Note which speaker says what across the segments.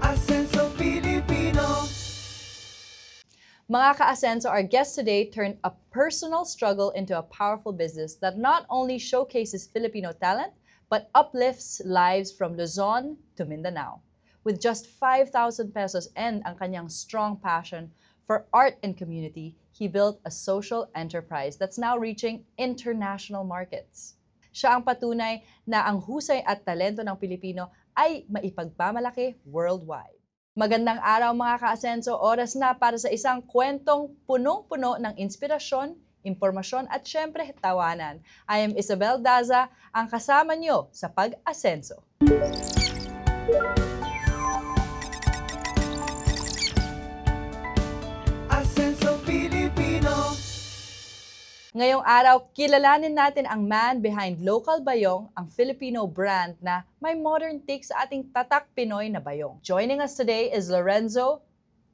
Speaker 1: Asenso Pilipino.
Speaker 2: Mga ka-Asenso, our guest today turned a personal struggle into a powerful business that not only showcases Filipino talent, but uplifts lives from Luzon to Mindanao. With just 5,000 pesos and ang kanyang strong passion for art and community, he built a social enterprise that's now reaching international markets. Siya ang patunay na ang husay at talento ng Pilipino ay maipagmamalaki worldwide. Magandang araw mga ka-Asenso, oras na para sa isang kwentong punong-puno ng inspirasyon, impormasyon at syempre tawanan. I am Isabel Daza, ang kasama nyo sa Pag-Asenso.
Speaker 1: Asenso Pilipino.
Speaker 2: Ngayong araw, kilalanin natin ang man behind Local Bayong, ang Filipino brand na may modern take sa ating tatak Pinoy na bayong. Joining us today is Lorenzo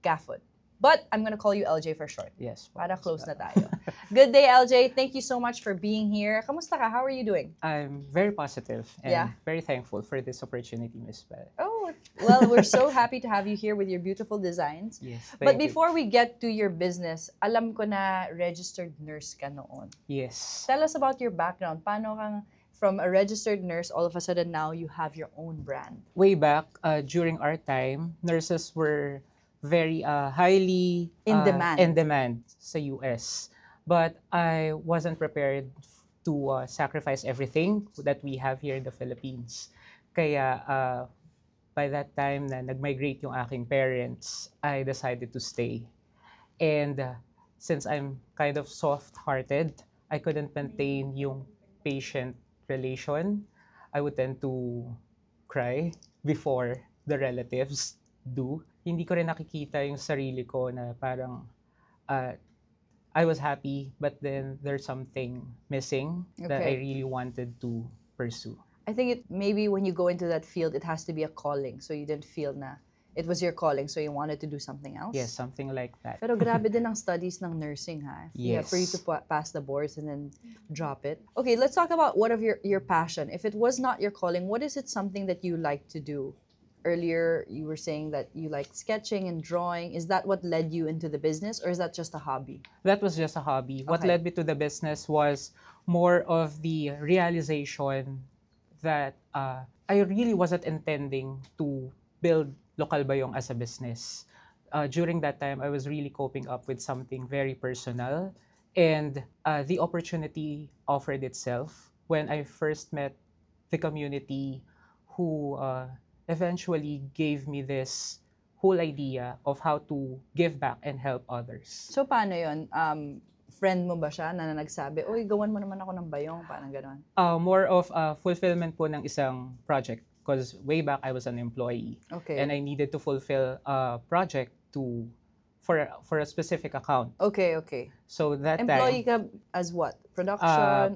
Speaker 2: Gafford. But I'm gonna call you LJ for short.
Speaker 3: Yes.
Speaker 2: Para close na tayo. Good day, LJ. Thank you so much for being here. Kamusta ka? How are you doing?
Speaker 3: I'm very positive and
Speaker 2: Yeah.
Speaker 3: very thankful for this opportunity, Miss Belle.
Speaker 2: Oh, well, we're so happy to have you here with your beautiful designs.
Speaker 3: Yes.
Speaker 2: But
Speaker 3: Thank you.
Speaker 2: before we get to your business, alam ko na registered nurse ka noon.
Speaker 3: Yes.
Speaker 2: Tell us about your background. Paano kang from a registered nurse, all of a sudden now you have your own brand?
Speaker 3: Way back during our time, nurses were very highly
Speaker 2: In demand.
Speaker 3: in demand sa US. But I wasn't prepared to sacrifice everything that we have here in the Philippines. Kaya by that time na nag-migrate yung aking parents, I decided to stay. And since I'm kind of soft-hearted, I couldn't maintain yung patient relation. I would tend to cry before the relatives do. Hindi ko rin nakikita yung sarili ko na parang I was happy, but then there's something missing that I
Speaker 2: Okay.
Speaker 3: really wanted to pursue.
Speaker 2: I think it maybe when you go into that field, it has to be a calling. So you didn't feel na it was your calling, so you wanted to do something else?
Speaker 3: Yes, something like that.
Speaker 2: Pero grabe din ang studies ng nursing, ha? Yeah, for you to
Speaker 3: Yes.
Speaker 2: pass the boards and then drop it. Okay, let's talk about what of your passion. If it was not your calling, what is it something that you like to do? Earlier, you were saying that you like sketching and drawing. Is that what led you into the business, or is that just a hobby?
Speaker 3: That was just a hobby. What
Speaker 2: Okay.
Speaker 3: led me to the business was more of the realization that I really wasn't intending to build Local Bayong as a business. During that time, I was really coping up with something very personal, and the opportunity offered itself when I first met the community who eventually gave me this whole idea of how to give back and help others.
Speaker 2: So paano yun? Friend mo ba siya na nagsabi, uy, gawan mo naman ako ng bayong, parang gano'n?
Speaker 3: More of fulfillment po ng isang project, because way back I was an employee
Speaker 2: Okay.
Speaker 3: and I needed to fulfill a project for a specific account.
Speaker 2: Okay, okay.
Speaker 3: So that
Speaker 2: Employee
Speaker 3: time,
Speaker 2: ka as what? Production?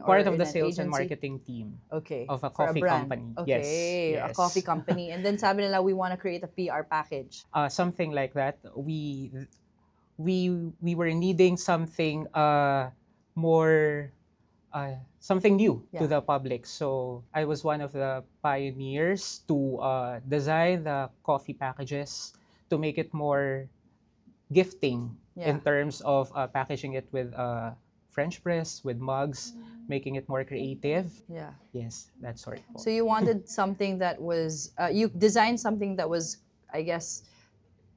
Speaker 3: part
Speaker 2: or
Speaker 3: of the
Speaker 2: in an
Speaker 3: sales and
Speaker 2: agency?
Speaker 3: marketing team
Speaker 2: Okay.
Speaker 3: of a
Speaker 2: For
Speaker 3: coffee
Speaker 2: brand.
Speaker 3: company.
Speaker 2: Okay,
Speaker 3: Yes,
Speaker 2: a
Speaker 3: yes.
Speaker 2: coffee company. And then sabi nila, we want to create a PR package.
Speaker 3: Something like that. We were needing something more something new to
Speaker 2: Yeah.
Speaker 3: the public. So I was one of the pioneers to design the coffee packages to make it more gifting
Speaker 2: Yeah.
Speaker 3: in terms of packaging it with French press, with mugs, making it more creative.
Speaker 2: Yeah.
Speaker 3: Yes, that sort. Po.
Speaker 2: So you wanted something that was, you designed something that was, I guess,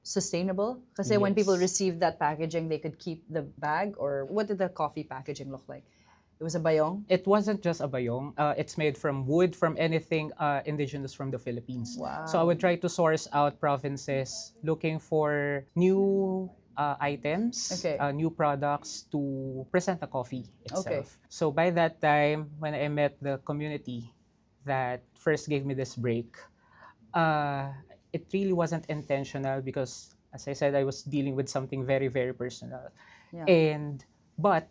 Speaker 2: sustainable? Kasi when people
Speaker 3: Yes.
Speaker 2: received that packaging, they could keep the bag? Or what did the coffee packaging look like? It was a bayong?
Speaker 3: It wasn't just a bayong. It's made from wood, from anything indigenous from the Philippines.
Speaker 2: Wow.
Speaker 3: So I would try to source out provinces looking for new items,
Speaker 2: Okay.
Speaker 3: new products to present the coffee itself.
Speaker 2: Okay.
Speaker 3: So by that time, when I met the community that first gave me this break, it really wasn't intentional because, as I said, I was dealing with something very, very personal.
Speaker 2: Yeah.
Speaker 3: And but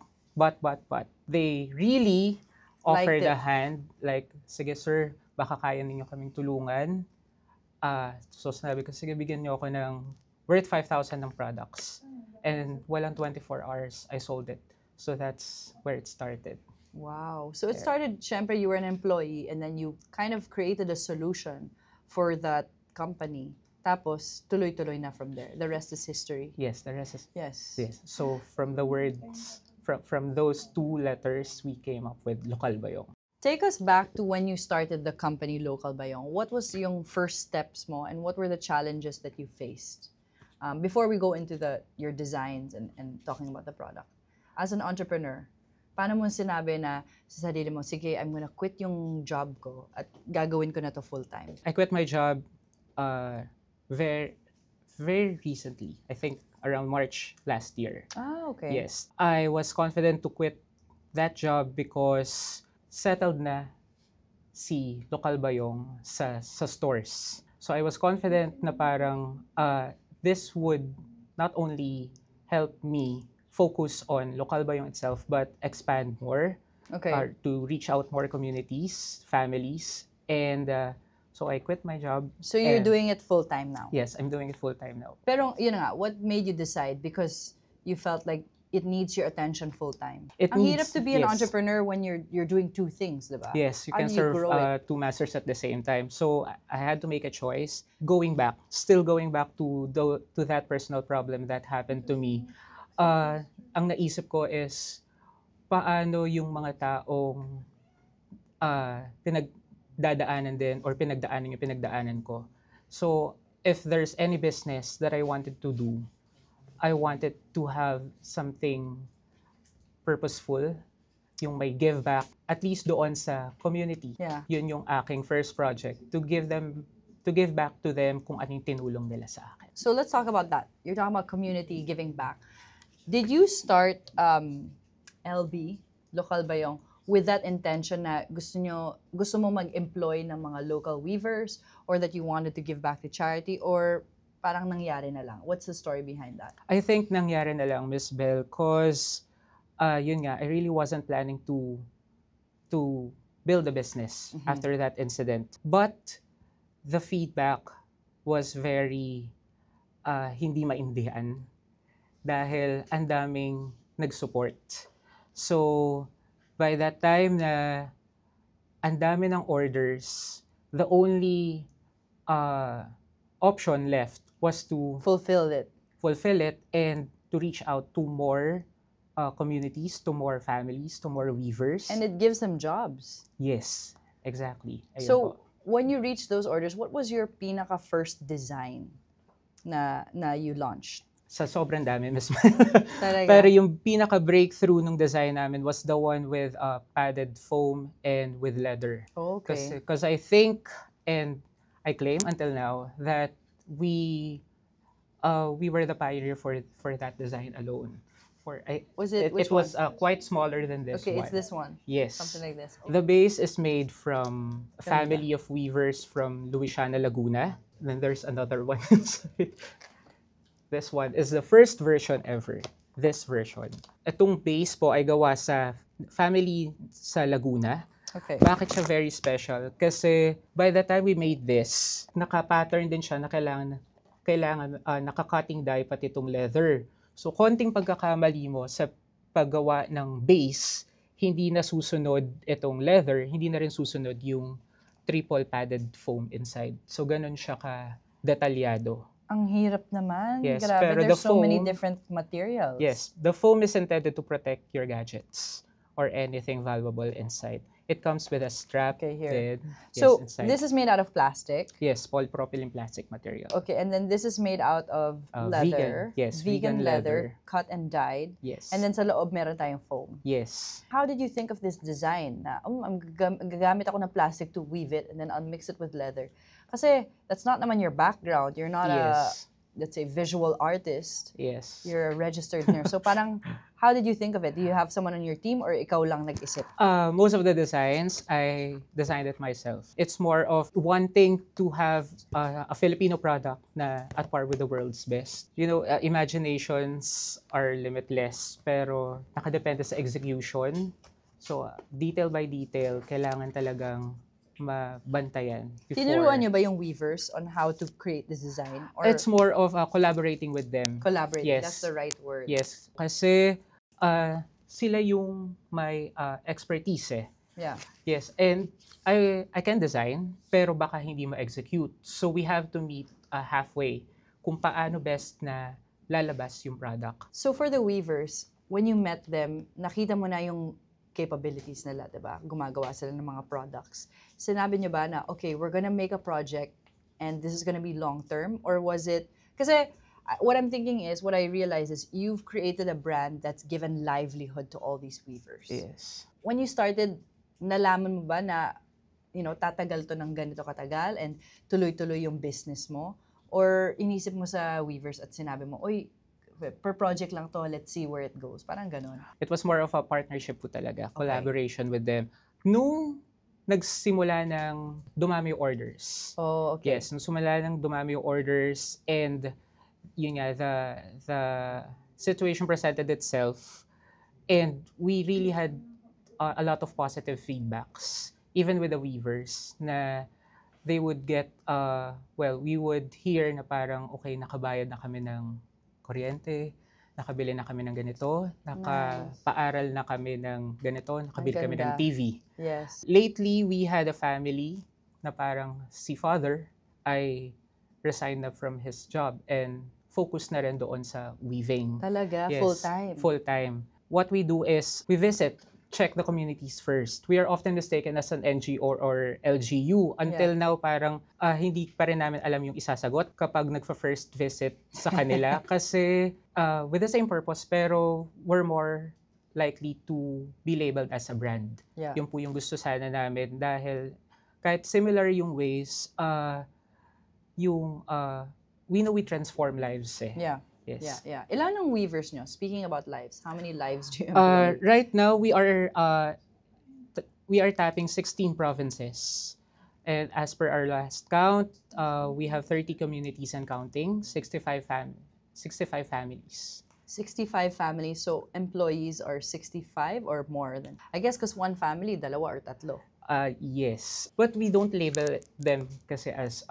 Speaker 3: they really offered
Speaker 2: Liked
Speaker 3: a
Speaker 2: it.
Speaker 3: hand, like, sige sir, baka kaya ninyo kaming tulungan. So sabi ko, sige, bigyan niyo ako ng worth 5,000 ng products. And walang 24 hours, I sold it. So that's where it started.
Speaker 2: Wow. So it started, syempre, you were an employee and then you kind of created a solution for that company. Tapos, tuloy-tuloy na from there. The rest is history.
Speaker 3: Yes, the rest is
Speaker 2: Yes.
Speaker 3: yes. So from the words, from those two letters, we came up with Lokal Bayong.
Speaker 2: Take us back to when you started the company Local Bayong. What was yung first steps mo and what were the challenges that you faced? Before we go into your designs and talking about the product. As an entrepreneur, paano mo sinabi na sa sarili mo, sige, I'm gonna quit yung job ko at gagawin ko na to full-time?
Speaker 3: I quit my job very, very recently. I think around March last year.
Speaker 2: Ah, okay.
Speaker 3: Yes. I was confident to quit that job because settled na si Lokal Bayong sa stores. So I was confident na parang this would not only help me focus on Lokal Bayong itself but expand more
Speaker 2: Okay.
Speaker 3: to reach out more communities, families, and so I quit my job.
Speaker 2: So you're
Speaker 3: and-
Speaker 2: doing it full-time now?
Speaker 3: Yes, I'm doing it full time now.
Speaker 2: Pero yun na nga, what made you decide? Because you felt like it needs your attention full-time.
Speaker 3: It
Speaker 2: Ang hirap
Speaker 3: needs-
Speaker 2: to be an
Speaker 3: yes.
Speaker 2: entrepreneur when you're doing two things, di ba?
Speaker 3: Yes, you
Speaker 2: How
Speaker 3: can
Speaker 2: do you
Speaker 3: serve
Speaker 2: grow it?
Speaker 3: two masters at the same time. So I had to make a choice. Going back to that personal problem that happened to me. Ang naisip ko is paano yung mga taong pinagdadaanan din or pinagdaanan yung pinagdaanan ko. So if there's any business that I wanted to do, I wanted to have something purposeful, yung may give back, at least doon sa community.
Speaker 2: Yeah.
Speaker 3: Yun yung aking first project, to give back to them kung anong tinulong nila sa akin.
Speaker 2: So let's talk about that. You're talking about community giving back. Did you start LB, Lokal Bayong, with that intention na gusto mo mag-employ ng mga local weavers or that you wanted to give back to charity or parang nangyari na lang? What's the story behind that?
Speaker 3: I think nangyari na lang, Miss Bell, cause yun nga, I really wasn't planning to build a business after that incident. But the feedback was very hindi maindihan dahil ang daming nag-support. So, by that time na ang dami ng orders, the only option left was to
Speaker 2: Fulfilled it.
Speaker 3: fulfill it and to reach out to more communities, to more families, to more weavers.
Speaker 2: And it gives them jobs.
Speaker 3: Yes, exactly. Ayun
Speaker 2: So,
Speaker 3: po.
Speaker 2: when you reached those orders, what was your pinaka first design na you launched?
Speaker 3: Sa sobrang dami, Miss
Speaker 2: Talaga?
Speaker 3: Pero yung pinaka-breakthrough nung design namin was the one with padded foam and with leather.
Speaker 2: Okay.
Speaker 3: Because I think, and I claim until now, that we were the pioneer for that design alone.
Speaker 2: Was it, which
Speaker 3: it was
Speaker 2: one?
Speaker 3: quite smaller than this
Speaker 2: Okay,
Speaker 3: one.
Speaker 2: it's this one.
Speaker 3: Yes.
Speaker 2: Something like this.
Speaker 3: The base is made from a
Speaker 2: Ganda.
Speaker 3: family of weavers from Louisiana, Laguna. Then there's another one. This one is the first version ever. This version. Itong base po ay gawa sa family sa Laguna.
Speaker 2: Okay.
Speaker 3: Bakit siya very special? Kasi by the time we made this, naka-pattern din siya na kailangan naka-cutting die pati itong leather. So konting pagkakamali mo sa paggawa ng base, hindi na susunod itong leather, hindi na rin susunod yung triple padded foam inside. So ganun siya ka-detalyado.
Speaker 2: Ang hirap naman.
Speaker 3: Yes,
Speaker 2: Grabe,
Speaker 3: pero
Speaker 2: there's
Speaker 3: the
Speaker 2: so many
Speaker 3: foam-
Speaker 2: different materials.
Speaker 3: Yes, the foam is intended to protect your gadgets or anything valuable inside. It comes with a strap.
Speaker 2: Okay, here.
Speaker 3: Then,
Speaker 2: So,
Speaker 3: yes, inside.
Speaker 2: this is made out of plastic.
Speaker 3: Yes, polypropylene plastic material.
Speaker 2: Okay, and then this is made out of leather.
Speaker 3: Vegan. Yes,
Speaker 2: Vegan
Speaker 3: vegan
Speaker 2: leather,
Speaker 3: leather.
Speaker 2: cut and dyed.
Speaker 3: Yes.
Speaker 2: And then sa loob, meron tayong foam.
Speaker 3: yes.
Speaker 2: How did you think of this design? Na, gagamit ako ng plastic to weave it and then I'll mix it with leather. Kasi that's not naman your background. You're not
Speaker 3: Yes.
Speaker 2: let's say, visual artist.
Speaker 3: Yes.
Speaker 2: You're a registered nurse. So parang, how did you think of it? Do you have someone on your team or ikaw lang nag-isip?
Speaker 3: Most of the designs, I designed it myself. It's more of wanting to have a Filipino product na at par with the world's best. You know, imaginations are limitless, pero nakadepende sa execution. So, detail by detail, kailangan talagang mabantayan before.
Speaker 2: Tinuruan niyo ba yung weavers on how to create this design? Or
Speaker 3: It's more of collaborating with them.
Speaker 2: collaborating?
Speaker 3: Yes.
Speaker 2: That's the right word.
Speaker 3: Yes, kasi sila yung may expertise eh.
Speaker 2: Yeah.
Speaker 3: Yes, and I can design, pero baka hindi ma-execute. So we have to meet halfway kung paano best na lalabas yung product.
Speaker 2: So for the weavers, when you met them, nakita mo na yung capabilities nila, diba? Gumagawa sila ng mga products. Sinabi niyo ba na, okay, we're gonna make a project and this is gonna be long-term? Or was it, kasi what I'm thinking is, what I realize is you've created a brand that's given livelihood to all these weavers.
Speaker 3: Yes.
Speaker 2: When you started, nalaman mo ba na, tatagal to ng ganito katagal and tuloy-tuloy yung business mo? Or inisip mo sa weavers at sinabi mo, oy, per project lang to, let's see where it goes. Parang ganun.
Speaker 3: It was more of a partnership po talaga, collaboration with them. Nung nagsimula ng dumami yung orders.
Speaker 2: Oh, okay.
Speaker 3: Yes, nung simula ng dumami yung orders and yun nga, the situation presented itself and we really had a lot of positive feedbacks, even with the weavers, na they would get, we would hear na parang, okay, nakabayad na kami ng kuryente, nakabili na kami ng ganito, nakapaaral na kami ng ganito, nakabili kami ng TV.
Speaker 2: Yes.
Speaker 3: Lately, we had a family na parang si father ay resigned na from his job and focus na rin doon sa weaving.
Speaker 2: Talaga?
Speaker 3: Yes,
Speaker 2: Full-time?
Speaker 3: Full-time. What we do is, we visit, check the communities first. We are often mistaken as an NGO or LGU. Until now, parang hindi pa rin namin alam yung isasagot kapag nagfa-first visit sa kanila. Kasi with the same purpose, pero we're more likely to be labeled as a brand.
Speaker 2: Yeah.
Speaker 3: Yun po yung gusto sana namin dahil kahit similar yung ways, we know we transform lives eh.
Speaker 2: Yeah.
Speaker 3: Yes.
Speaker 2: Yeah. Ilan ang weavers nyo? Speaking about lives, how many lives do you employ?
Speaker 3: Right now, we are tapping 16 provinces. And as per our last count, we have 30 communities and counting, 65 families.
Speaker 2: 65 families, so employees are 65 or more than? I guess because one family, dalawa or tatlo.
Speaker 3: Yes. But we don't label them kasi as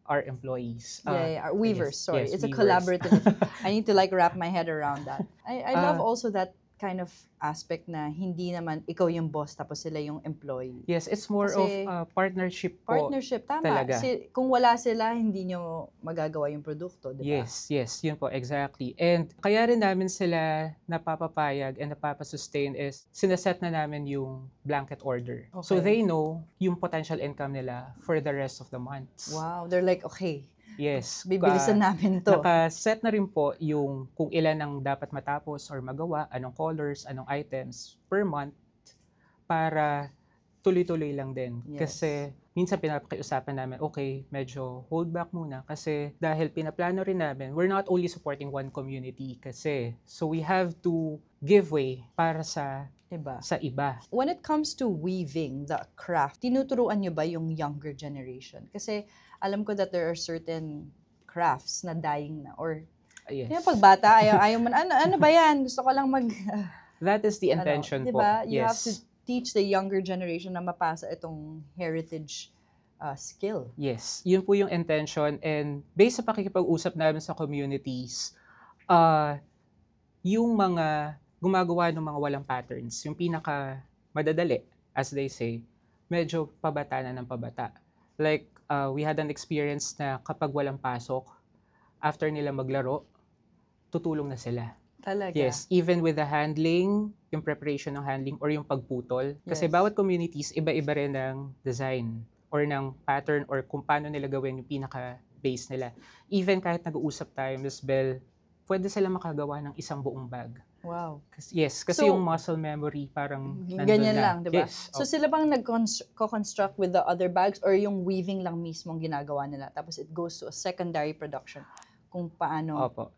Speaker 3: our employees.
Speaker 2: Our weavers,
Speaker 3: yes,
Speaker 2: sorry.
Speaker 3: yes,
Speaker 2: It's a
Speaker 3: weavers.
Speaker 2: collaborative. I need to wrap my head around that. I love also that kind of aspect na hindi naman ikaw yung boss tapos sila yung employee.
Speaker 3: Yes, it's more
Speaker 2: Kasi
Speaker 3: of partnership po.
Speaker 2: Partnership, tama.
Speaker 3: Talaga.
Speaker 2: Kung wala sila, hindi nyo magagawa yung produkto, di ba?
Speaker 3: Yes, yun po, exactly. And kaya rin namin sila napapapayag and napapasustain is sinaset na namin yung blanket order.
Speaker 2: Okay.
Speaker 3: So they know yung potential income nila for the rest of the months.
Speaker 2: Wow, they're like, okay,
Speaker 3: Yes.
Speaker 2: bibilisan namin to.
Speaker 3: Nakaset na rin po yung kung ilan ang dapat matapos or magawa, anong colors, anong items per month para tuloy-tuloy lang din.
Speaker 2: Yes.
Speaker 3: Kasi minsan pinapakiusapan namin, okay, medyo hold back muna kasi dahil pinaplano rin namin, we're not only supporting one community kasi. So we have to give way para sa iba.
Speaker 2: When it comes to weaving, the craft, tinuturuan nyo ba yung younger generation? Kasi alam ko that there are certain crafts na dying na or
Speaker 3: Yes.
Speaker 2: yung pagbata, ayaw man, ano ba yan? Gusto ko lang
Speaker 3: That is the intention po.
Speaker 2: diba? You have
Speaker 3: Yes.
Speaker 2: to teach the younger generation na mapasa itong heritage skill.
Speaker 3: Yes, yun po yung intention and based sa pakikipag-usap namin sa communities, yung mga gumagawa ng mga walang patterns, yung pinaka madadali, as they say, medyo pabata na ng pabata. Like, we had an experience na kapag walang pasok, after nila maglaro, tutulong na sila.
Speaker 2: Talaga?
Speaker 3: Yes, even with the handling, yung preparation ng handling or yung pagputol. Kasi
Speaker 2: Yes.
Speaker 3: bawat communities, iba-iba rin ng design or ng pattern or kung paano nila gawin yung pinaka-base nila. Even kahit nag-uusap tayo, Ms. Bell, pwede sila makagawa ng isang buong bag.
Speaker 2: Wow.
Speaker 3: Kasi
Speaker 2: So,
Speaker 3: yung muscle memory parang nandun
Speaker 2: Ganyan
Speaker 3: na.
Speaker 2: lang, di ba?
Speaker 3: Yes.
Speaker 2: So sila bang nag-construct with the other bags or yung weaving lang mismo ang ginagawa nila? Tapos it goes to a secondary production kung paano
Speaker 3: Opo.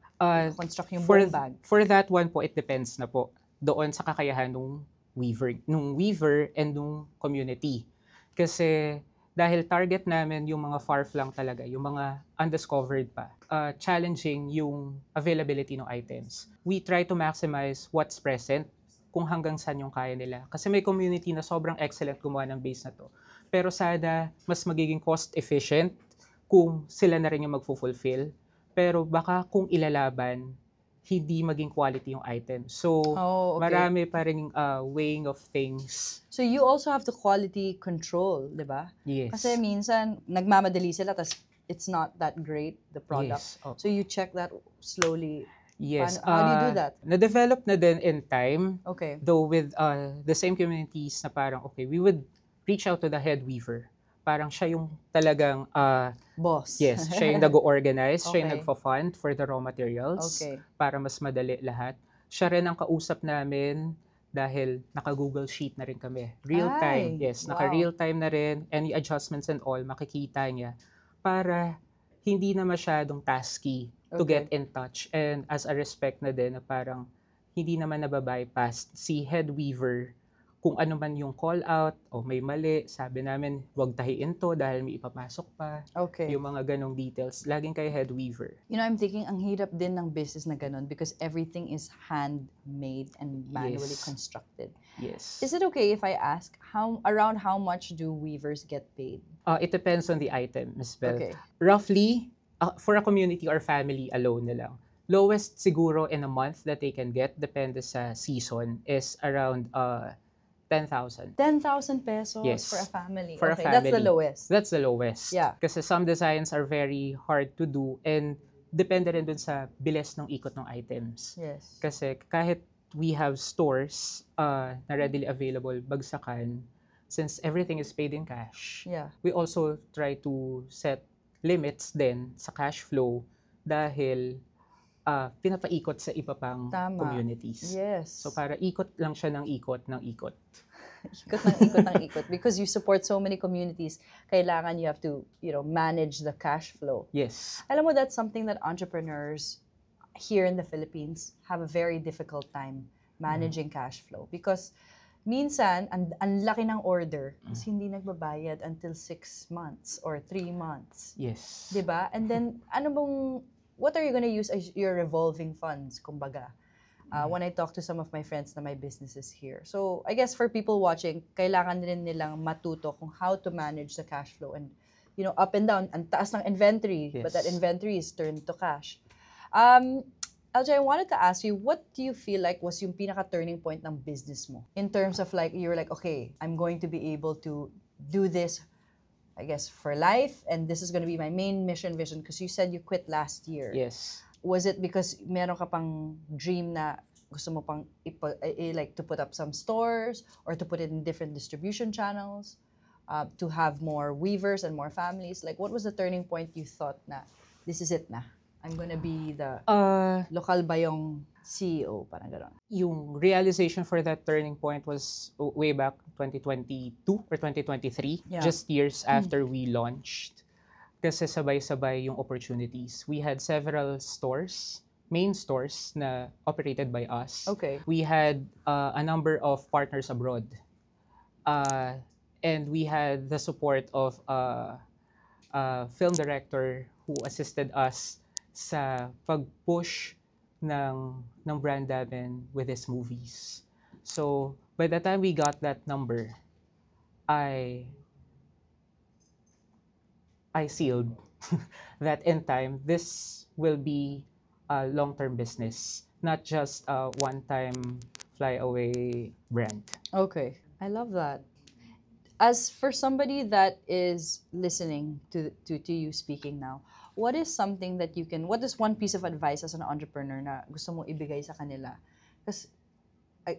Speaker 2: construct yung
Speaker 3: For,
Speaker 2: buong bag.
Speaker 3: for that one po, it depends na po doon sa kakayahan nung weaver and nung community. Kasi dahil target namin yung mga far-flung talaga, yung mga undiscovered pa, challenging yung availability ng items. We try to maximize what's present kung hanggang saan yung kaya nila. Kasi may community na sobrang excellent gumawa ng base na to. Pero sana mas magiging cost-efficient kung sila na rin yung magfulfill. Pero baka kung ilalaban, hindi maging quality yung item. So,
Speaker 2: Oh, okay.
Speaker 3: marami pa rin weighing of things.
Speaker 2: So you also have the quality control, di ba?
Speaker 3: Yes.
Speaker 2: Kasi minsan, nagmamadali sila, tas it's not that great, the product.
Speaker 3: Yes. Oh.
Speaker 2: So you check that slowly.
Speaker 3: Yes.
Speaker 2: How do you do that?
Speaker 3: Na-develop na din in time,
Speaker 2: Okay.
Speaker 3: though with the same communities na parang, okay, we would reach out to the head weaver. Parang siya yung talagang,
Speaker 2: Boss.
Speaker 3: yes, siya yung nag-organize, siya yung
Speaker 2: Okay.
Speaker 3: nagfa-fund for the raw materials
Speaker 2: Okay.
Speaker 3: para mas madali lahat. Siya rin ang kausap namin dahil naka-Google Sheet na rin kami. Real time,
Speaker 2: Ay,
Speaker 3: yes.
Speaker 2: wow.
Speaker 3: Naka-real time na rin. Any adjustments and all, makikita niya para hindi na masyadong tasky to
Speaker 2: Okay.
Speaker 3: get in touch. And as a respect na din na parang hindi naman nababypass si head weaver kung ano man yung call out o may mali, sabi namin, wag tahiin to dahil may ipapasok pa.
Speaker 2: Okay.
Speaker 3: Yung mga ganong details, laging kay head weaver.
Speaker 2: You know, I'm thinking, ang hirap din ng business na ganun because everything is handmade and manually
Speaker 3: Yes.
Speaker 2: constructed.
Speaker 3: Yes.
Speaker 2: Is it okay if I ask around how much do weavers get paid?
Speaker 3: It depends on the item, Ms. Bell.
Speaker 2: Okay.
Speaker 3: Roughly, for a community or family alone na lang, lowest siguro in a month that they can get, depende sa season, is around 10,000.
Speaker 2: 10,000 pesos
Speaker 3: Yes.
Speaker 2: for a family.
Speaker 3: For a
Speaker 2: Okay, that's the
Speaker 3: family.
Speaker 2: lowest.
Speaker 3: That's the lowest.
Speaker 2: Yeah.
Speaker 3: Kasi some designs are very hard to do and depende rin dun sa bilis ng ikot ng items.
Speaker 2: Yes.
Speaker 3: Kasi kahit we have stores na readily available bagsakan, since everything is paid in cash,
Speaker 2: Yeah.
Speaker 3: we also try to set limits din sa cash flow dahil pinapaikot sa iba pang
Speaker 2: Tama.
Speaker 3: communities.
Speaker 2: Yes.
Speaker 3: So para ikot lang siya ng ikot ng ikot.
Speaker 2: Ikot ng ikot ng ikot. Because you support so many communities, kailangan you have to, manage the cash flow.
Speaker 3: Yes.
Speaker 2: Alam mo, that's something that entrepreneurs here in the Philippines have a very difficult time managing cash flow. Because minsan, ang laki ng order, kasi hindi nagbabayad until 6 months or 3 months.
Speaker 3: Yes.
Speaker 2: Diba? And then, what are you gonna use as your revolving funds, kumbaga? When I talk to some of my friends na may businesses here. So, I guess for people watching, kailangan rin nilang matuto kung how to manage the cash flow and, up and down, ang taas ng inventory, but that
Speaker 3: Yes.
Speaker 2: inventory is turned to cash. LJ, I wanted to ask you, what do you feel like was yung pinaka-turning point ng business mo? In terms of you were like, okay, I'm going to be able to do this, I guess, for life, and this is going to be my main vision, because you said you quit last year.
Speaker 3: Yes.
Speaker 2: Was it because meron ka pang dream na gusto mo pang to put up some stores or to put it in different distribution channels, to have more weavers and more families? Like, what was the turning point you thought na, this is it na? I'm gonna be the lokal bayong CEO, parang gano'n.
Speaker 3: Yung realization for that turning point was way back 2022 or 2023,
Speaker 2: Yeah.
Speaker 3: just years after we launched. Kasi sabay-sabay yung opportunities. We had several stores, main stores na operated by us.
Speaker 2: Okay.
Speaker 3: We had a number of partners abroad. And we had the support of a film director who assisted us sa pag-push ng brand namin with his movies. So, by the time we got that number, I sealed that in time, this will be a long-term business, not just a one-time fly-away brand.
Speaker 2: Okay. I love that. As for somebody that is listening to you speaking now, what is something that what is one piece of advice as an entrepreneur na gusto mong ibigay sa kanila? Because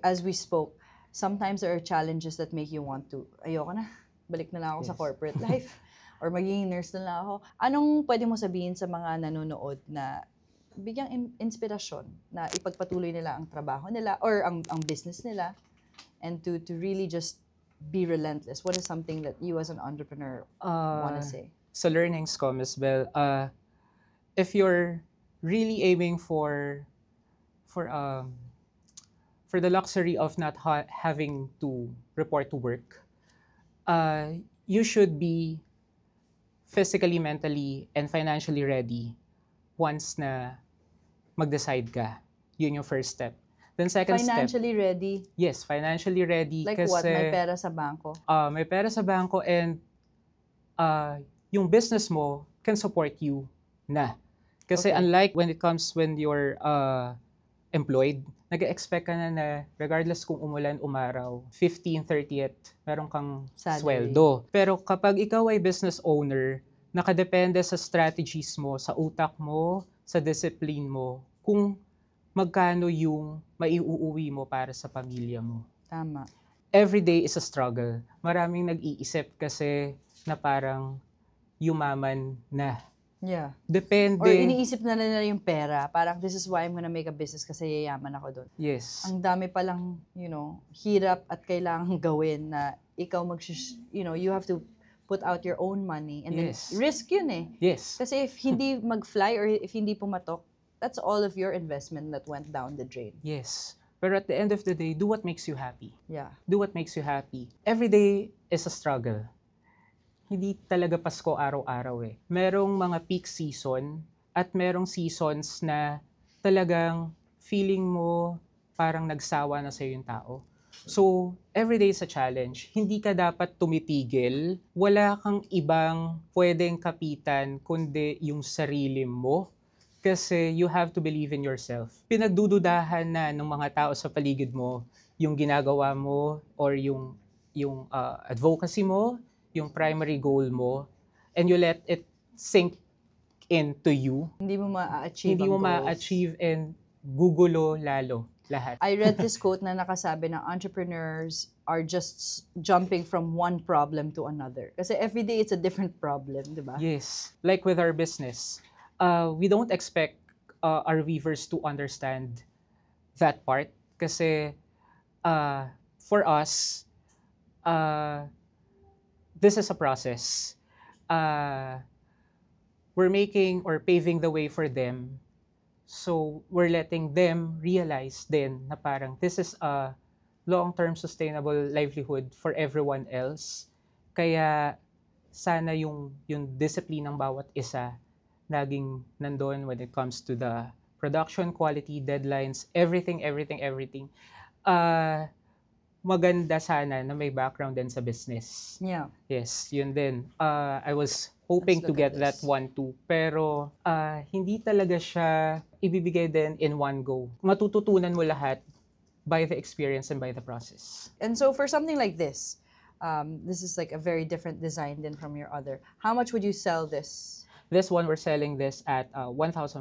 Speaker 2: as we spoke, sometimes there are challenges that make you want to, ayoko na, balik na lang ako sa
Speaker 3: Yes.
Speaker 2: corporate life. Or magiging nurse na lang ako. Anong pwede mo sabihin sa mga nanonood na bigyang inspirasyon na ipagpatuloy nila ang trabaho nila or ang business nila and to really just be relentless? What is something that you as an entrepreneur want to say?
Speaker 3: Sa learnings ko, Ms. Bell, if you're really aiming for the luxury of not having to report to work, you should be physically, mentally, and financially ready once na mag-decide ka. Yun yung first step. Then second step,
Speaker 2: Financially ready?
Speaker 3: yes, financially ready.
Speaker 2: Like
Speaker 3: kasi,
Speaker 2: what? May pera sa bangko?
Speaker 3: may pera sa bangko and yung business mo can support you na. Kasi
Speaker 2: Okay.
Speaker 3: unlike when you're employed, nag-expect ka na regardless kung umulan, umaraw, 15, 30th, meron kang
Speaker 2: Salary.
Speaker 3: sweldo. Pero kapag ikaw ay business owner, nakadepende sa strategies mo, sa utak mo, sa discipline mo, kung magkano yung maiuuwi mo para sa pamilya mo.
Speaker 2: Tama.
Speaker 3: Every day is a struggle. Maraming nag-iisip kasi na parang yumaman na.
Speaker 2: Yeah.
Speaker 3: Depende.
Speaker 2: Or iniisip na nila yung pera. Parang, this is why I'm gonna make a business kasi yayaman ako doon.
Speaker 3: Yes.
Speaker 2: Ang dami palang, hirap at kailangang gawin na ikaw you have to put out your own money. And
Speaker 3: Yes.
Speaker 2: then, risk yun eh.
Speaker 3: Yes.
Speaker 2: Kasi if hindi mag-fly or if hindi pumatok, that's all of your investment that went down the drain.
Speaker 3: Yes. Pero at the end of the day, do what makes you happy.
Speaker 2: Yeah.
Speaker 3: Do what makes you happy. Every day is a struggle. Hindi talaga Pasko araw-araw eh. Merong mga peak season at merong seasons na talagang feeling mo parang nagsawa na sa'yo yung tao. So, every day is a challenge. Hindi ka dapat tumitigil. Wala kang ibang pwedeng kapitan kundi yung sarili mo. Kasi you have to believe in yourself. Pinagdududahan na ng mga tao sa paligid mo yung ginagawa mo or yung advocacy mo, yung primary goal mo, and you let it sink into you.
Speaker 2: Hindi mo ma-achieve
Speaker 3: Hindi mo ma-achieve and gugulo lalo lahat.
Speaker 2: I read this quote na nakasabi na entrepreneurs are just jumping from one problem to another. Kasi every day it's a different problem, di ba?
Speaker 3: Yes. Like with our business, we don't expect our weavers to understand that part. Kasi for us, this is a process. We're making or paving the way for them. So we're letting them realize then na parang this is a long-term sustainable livelihood for everyone else. Kaya sana yung discipline ng bawat isa naging nandun when it comes to the production, quality, deadlines, everything. Maganda sana na may background din sa business.
Speaker 2: Yeah.
Speaker 3: Yes, yun din. I was hoping
Speaker 2: Let's
Speaker 3: to
Speaker 2: look
Speaker 3: get
Speaker 2: at
Speaker 3: that
Speaker 2: this.
Speaker 3: one too. Pero hindi talaga siya ibibigay din in one go. Matututunan mo lahat by the experience and by the process.
Speaker 2: And so for something like this is like a very different design than from your other. How much would you sell this?
Speaker 3: This one, we're selling this at 1,100.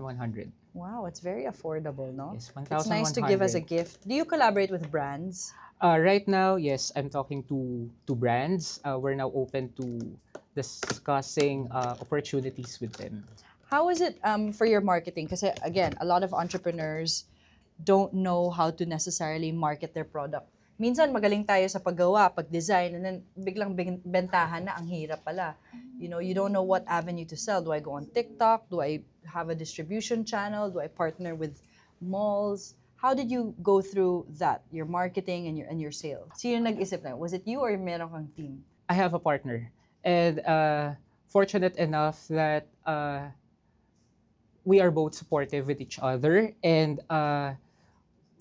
Speaker 2: Wow, it's very affordable, no?
Speaker 3: Yes,
Speaker 2: It's nice to give as a
Speaker 3: 1,100.
Speaker 2: gift. Do you collaborate with brands?
Speaker 3: Right now, yes, I'm talking to brands. We're now open to discussing opportunities with them.
Speaker 2: How is it for your marketing? Kasi again, a lot of entrepreneurs don't know how to necessarily market their product. Minsan magaling tayo sa paggawa, pag-design, and then biglang bentahan na, ang hirap pala. You don't know what avenue to sell. Do I go on TikTok? Do I have a distribution channel? Do I partner with malls? How did you go through that, your marketing and your sales? Sino nag-isip na? Was it you or meron kang team?
Speaker 3: I have a partner, and fortunate enough that we are both supportive with each other, and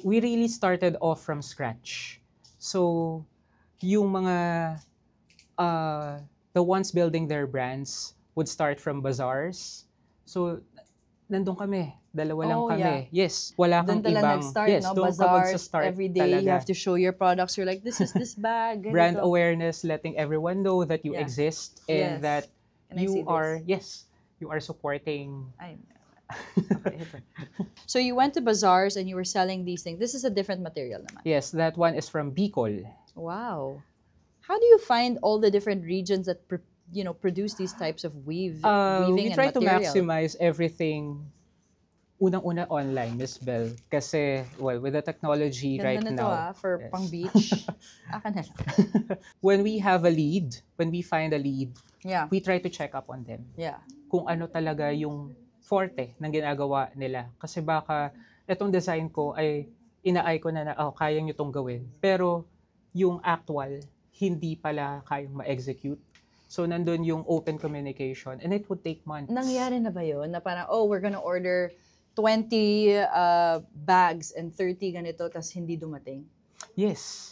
Speaker 3: we really started off from scratch. So, yung mga the ones building their brands would start from bazaars. So, nandun kami. Dalawa lang
Speaker 2: Oh,
Speaker 3: kami. Yes, wala kang
Speaker 2: Doon
Speaker 3: ibang.
Speaker 2: nag-start,
Speaker 3: Yes,
Speaker 2: no?
Speaker 3: doon ka
Speaker 2: Bazaars,
Speaker 3: magsa-start
Speaker 2: every day you
Speaker 3: talaga.
Speaker 2: have to show your products. You're like, this is this bag. ganito.
Speaker 3: Brand awareness, letting everyone know that you
Speaker 2: Yeah.
Speaker 3: exist
Speaker 2: Yes.
Speaker 3: and that
Speaker 2: Can I see
Speaker 3: you
Speaker 2: this?
Speaker 3: are, yes, you are supporting.
Speaker 2: Ay, okay, ito. So you went to bazaars and you were selling these things. This is a different material naman.
Speaker 3: Yes, that one is from Bicol.
Speaker 2: Wow. How do you find all the different regions that produce these types of weaving
Speaker 3: We
Speaker 2: and
Speaker 3: try to
Speaker 2: material?
Speaker 3: maximize everything unang-una online, Miss Bell. Kasi, well, with the technology right
Speaker 2: Ganda na to
Speaker 3: now,
Speaker 2: for
Speaker 3: yes.
Speaker 2: pang beach. Aka na lang.
Speaker 3: when we have a lead, when we find a lead,
Speaker 2: Yeah.
Speaker 3: we try to check up on them.
Speaker 2: Yeah.
Speaker 3: Kung ano talaga yung forte ng ginagawa nila. Kasi baka itong design ko ay ina-eye ko na kaya nyo itong gawin. Pero yung actual, hindi pala kayang ma-execute. So, nandun yung open communication and it would take months.
Speaker 2: Nangyari na ba yun? Na parang, we're gonna order 20 bags and 30 ganito, tas hindi dumating.
Speaker 3: Yes.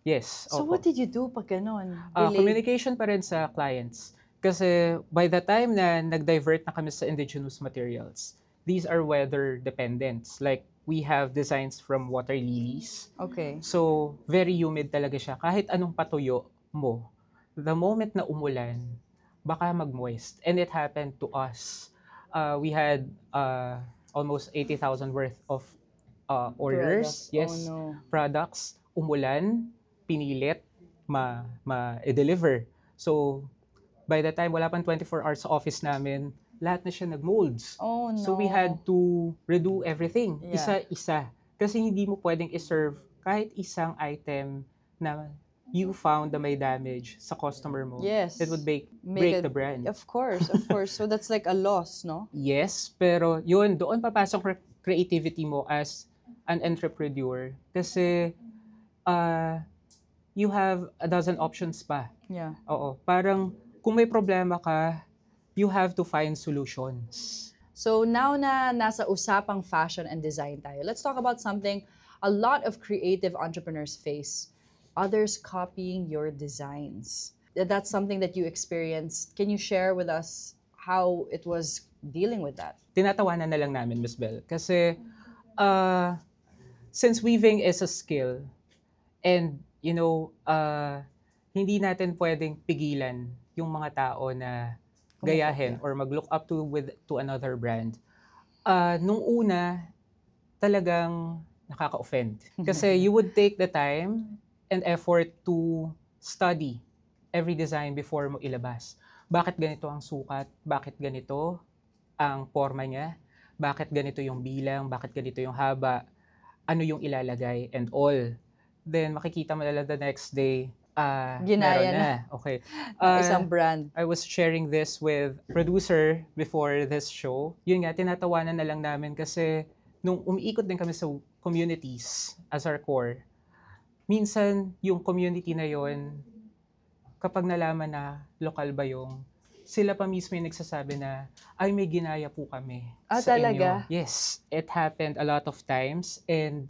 Speaker 3: Yes.
Speaker 2: So
Speaker 3: opo.
Speaker 2: what did you do pag ganon?
Speaker 3: Communication pa rin sa clients. Kasi by the time na nag-divert na kami sa indigenous materials, these are weather dependents. Like, we have designs from water lilies.
Speaker 2: Okay.
Speaker 3: So, very humid talaga siya. Kahit anong patuyo mo, the moment na umulan, baka mag-moist. And it happened to us. We had almost 80,000 worth of orders.
Speaker 2: Product.
Speaker 3: Yes,
Speaker 2: Oh no.
Speaker 3: products. Umulan, pinilit, ma-deliver. So, by the time wala pang 24 hours sa office namin, lahat na siya nag-molds.
Speaker 2: Oh no.
Speaker 3: So we had to redo everything,
Speaker 2: Yeah.
Speaker 3: isa-isa. Kasi hindi mo pwedeng iserve kahit isang item na you found na may damage sa customer mo.
Speaker 2: Yes.
Speaker 3: It would break
Speaker 2: Make
Speaker 3: the brand.
Speaker 2: Of course, of course. So that's like a loss, no?
Speaker 3: Yes, pero yun, doon papasok creativity mo as an entrepreneur. Kasi you have a dozen options pa.
Speaker 2: Yeah.
Speaker 3: Oo, parang kung may problema ka, you have to find solutions.
Speaker 2: So now na nasa usapang fashion and design tayo, let's talk about something a lot of creative entrepreneurs face. Others copying your designs. That's something that you experienced. Can you share with us how it was dealing with that?
Speaker 3: Tinatawanan na lang namin, Miss Bell. Kasi since weaving is a skill and hindi natin pwedeng pigilan yung mga tao na gayahin or mag-look up to another brand. Nung una, talagang nakaka-offend. Kasi you would take the time and effort to study every design before mo ilabas. Bakit ganito ang sukat? Bakit ganito ang forma niya? Bakit ganito yung bilang? Bakit ganito yung haba? Ano yung ilalagay? And all. Then makikita mo na the next day,
Speaker 2: Ginaya
Speaker 3: meron
Speaker 2: na.
Speaker 3: Okay.
Speaker 2: Isang brand.
Speaker 3: I was sharing this with producer before this show. Yun nga, tinatawanan na lang namin kasi nung umiikot din kami sa communities as our core, minsan yung community na yon, kapag nalaman na lokal ba yung, sila pa mismo yung nagsasabi na, ay may ginaya po kami sa
Speaker 2: talaga?
Speaker 3: inyo. Yes, it happened a lot of times and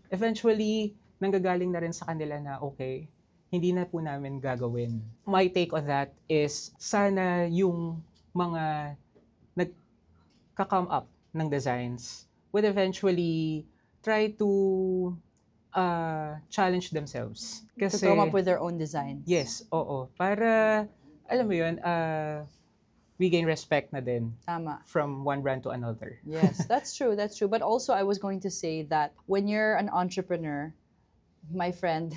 Speaker 3: eventually, nanggagaling na rin sa kanila na okay, hindi na po namin gagawin. My take on that is sana yung mga nagka-come up ng designs would eventually try to challenge themselves.
Speaker 2: To come up with their own designs.
Speaker 3: Yes, oo. Para, alam mo yun, we gain respect na din
Speaker 2: Tama.
Speaker 3: from one brand to another.
Speaker 2: Yes, that's true. That's true. But also, I was going to say that when you're an entrepreneur, my friend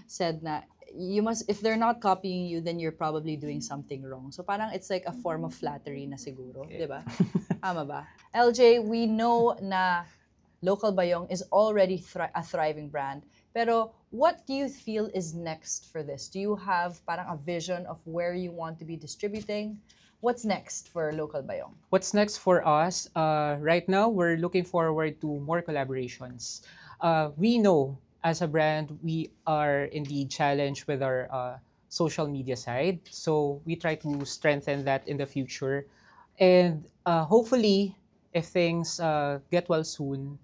Speaker 2: said na you must, if they're not copying you, then you're probably doing something wrong. So parang it's like a form of flattery na siguro, di ba? Tama ba? LJ, we know na Local Bayong is already a thriving brand. Pero what do you feel is next for this? Do you have parang a vision of where you want to be distributing? What's next for Local Bayong?
Speaker 3: What's next for us? Right now, we're looking forward to more collaborations. We know as a brand, we are indeed challenged with our social media side. So we try to strengthen that in the future. And hopefully, if things get well soon,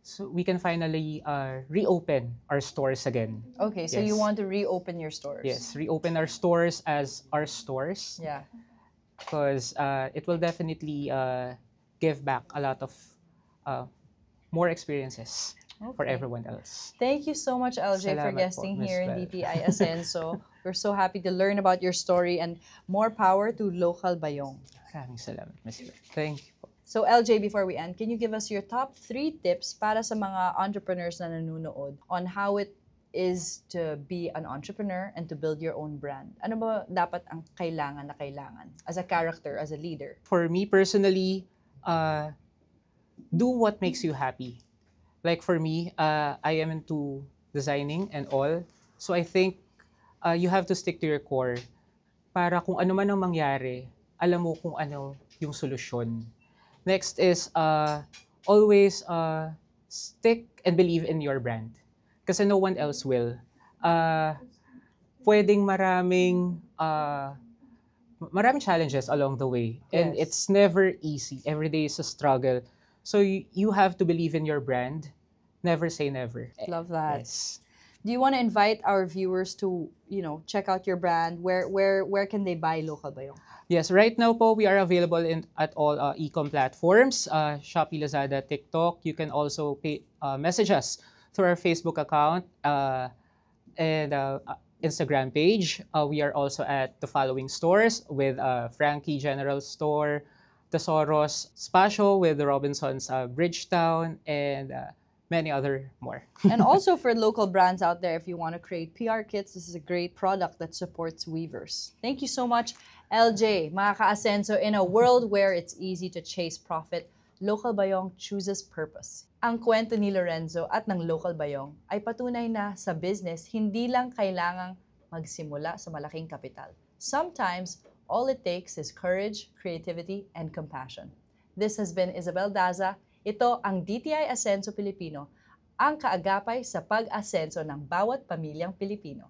Speaker 3: so we can finally reopen our stores again.
Speaker 2: Okay, so you
Speaker 3: Yes.
Speaker 2: want to reopen your stores?
Speaker 3: Yes, reopen our stores as our stores.
Speaker 2: Yeah.
Speaker 3: Because it will definitely give back a lot of more experiences for
Speaker 2: Okay.
Speaker 3: everyone else.
Speaker 2: Thank you so much, LJ, for
Speaker 3: Salamat
Speaker 2: guesting
Speaker 3: po, Miss
Speaker 2: here in
Speaker 3: Bel.
Speaker 2: DTI Ascenso. We're so happy to learn about your story and more power to Local Bayong.
Speaker 3: Maraming salamat, Ms. Bel. Thank you po.
Speaker 2: So LJ, before we end, can you give us your top 3 tips para sa mga entrepreneurs na nanonood on how it is to be an entrepreneur and to build your own brand? Ano ba dapat ang kailangan as a character, as a leader?
Speaker 3: For me personally, do what makes you happy. Like for me, I am into designing and all. So I think you have to stick to your core para kung ano man ang mangyari, alam mo kung ano yung solusyon. Next is always stick and believe in your brand. Kasi no one else will. Pwedeng maraming challenges along the way. And
Speaker 2: Yes.
Speaker 3: it's never easy. Every day is a struggle. So you have to believe in your brand. Never say never.
Speaker 2: Love that.
Speaker 3: Yes.
Speaker 2: Do you want to invite our viewers to, check out your brand? Where can they buy Local Bayong?
Speaker 3: Yes, right now po, we are available at all e-com platforms, Shopee, Lazada, TikTok. You can also message us through our Facebook account and Instagram page. We are also at the following stores with Frankie General Store, Tesoros, Spasio with the Robinsons Bridgetown, and many other more.
Speaker 2: And also for local brands out there, if you want to create PR kits, this is a great product that supports weavers. Thank you so much, LJ. Mga ka-Asenso, in a world where it's easy to chase profit, Local Bayong chooses purpose. Ang kwento ni Lorenzo at ng Local Bayong ay patunay na sa business, hindi lang kailangang magsimula sa malaking kapital. Sometimes, all it takes is courage, creativity, and compassion. This has been Isabel Daza. Ito ang DTI Asenso Pilipino, ang kaagapay sa pag-asenso ng bawat pamilyang Pilipino.